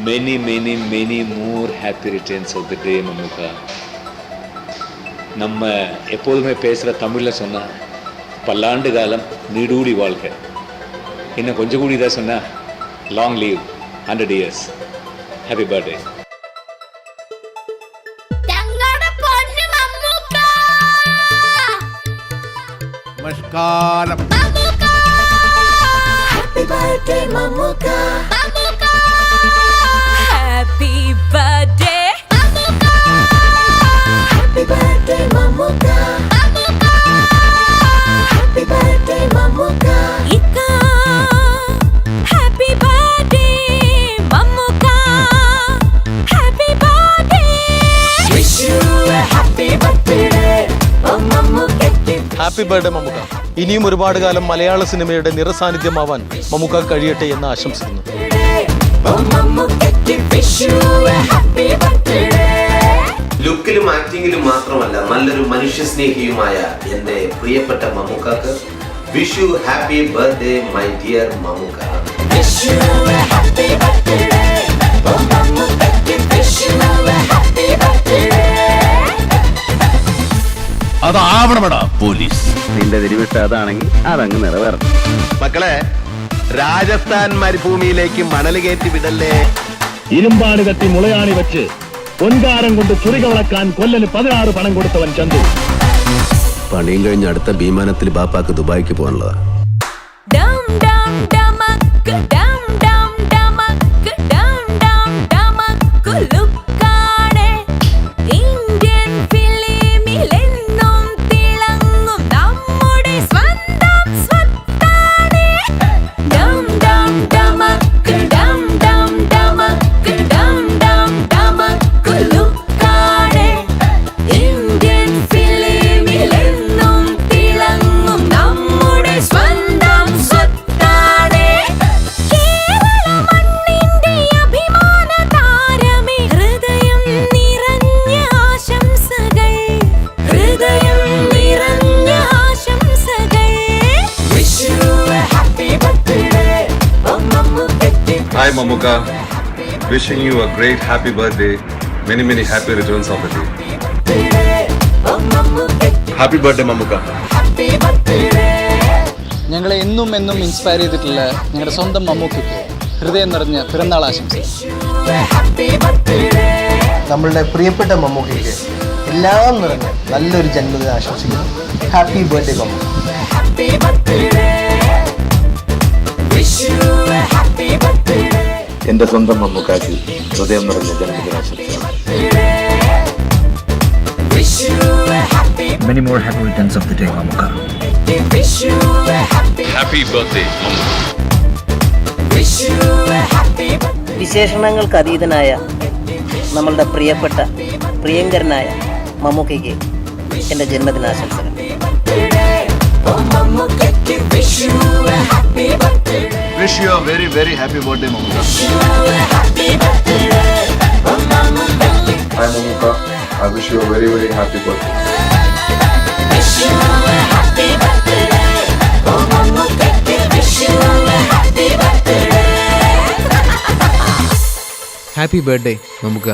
many more happy returns of the day, Mamuka. நம்ம எப்போதுமே பேசுகிற தமிழில் சொன்னால் பல்லாண்டு காலம் நீடூழி வாழ்க்கை, இன்னும் கொஞ்சம் கூடி தான் சொன்னால் long leave 100 years. Happy birthday. நமஸ்காரம். Happy birthday Mamuka. Happy birthday Mamuka. Happy birthday Mamuka. Happy birthday Mamuka. Ika. Happy birthday Mamuka. Happy birthday. Wish you a happy birthday. Oh Mamuka. Happy birthday Mammukka. ഇനിയും ഒരുപാട് കാലം മലയാള സിനിമയുടെ നിറസാന്നിധ്യമാവാൻ മമ്മൂക്ക കഴിയട്ടെ എന്ന് ആശംസിക്കുന്നു. ലുക്കിലും ആക്ടിങ്ങിലും മാത്രമല്ല നല്ലൊരു മനുഷ്യ സ്നേഹിയുമായ എൻ്റെ പ്രിയപ്പെട്ട മമ്മൂക്കാക്ക് wish you happy birthday my dear Mammukka. അതാവണമെടാ പോലീസ്. നിന്റെ തിരുവിട്ട അതാണെങ്കിൽ അതങ്ങ് നിറവേറണം. മക്കളെ, രാജസ്ഥാൻ മരുഭൂമിയിലേക്ക് മണൽ കയറ്റി വിടല്ലേ. ഇരുമ്പാണി തട്ടി മുളയാണി വെച്ച് പൊൻകാരം കൊണ്ട് ചുരിക വളക്കാൻ കൊല്ലന് 16 പണം കൊടുത്തവൻ ചന്തു. പണിയും കഴിഞ്ഞ് അടുത്ത വിമാനത്തിൽ ബാപ്പാക്ക് ദുബായിക്ക് പോകാനുള്ളതാ. Hi Mamuka, wishing you a great happy birthday, many happy returns of the day. Happy birthday Mamuka. ഞങ്ങളെ എന്നും ഇൻസ്പയർ ചെയ്തിട്ടുള്ള ഞങ്ങളുടെ സ്വന്തം മമ്മൂക്കയ്ക്ക് ഹൃദയം നിറഞ്ഞ പിറന്നാൾ ആശംസ. നമ്മളുടെ പ്രിയപ്പെട്ട മമ്മൂക്കയ്ക്ക് എല്ലാം നിറഞ്ഞ നല്ലൊരു ജന്മദിനം ആശംസിക്കുന്നു. Happy birthday Mammukka. എന്റെ സ്വന്തം മമ്മൂക്കാക്ക് ഹൃദയം നിറഞ്ഞ ജന്മദിനാശംസകൾ. Many more happy returns of the day, Mamuka. Happy birthday, Mamuka. വിശേഷണങ്ങൾക്ക് അതീതനായ നമ്മളുടെ പ്രിയപ്പെട്ട പ്രിയങ്കരനായ മമ്മൂക്കയ്ക്ക് എൻ്റെ ജന്മദിനാശംസകൾ. Wish you a very happy birthday Mamuka. Hi Mamuka, I wish you a very happy birthday. Happy birthday Mammukka.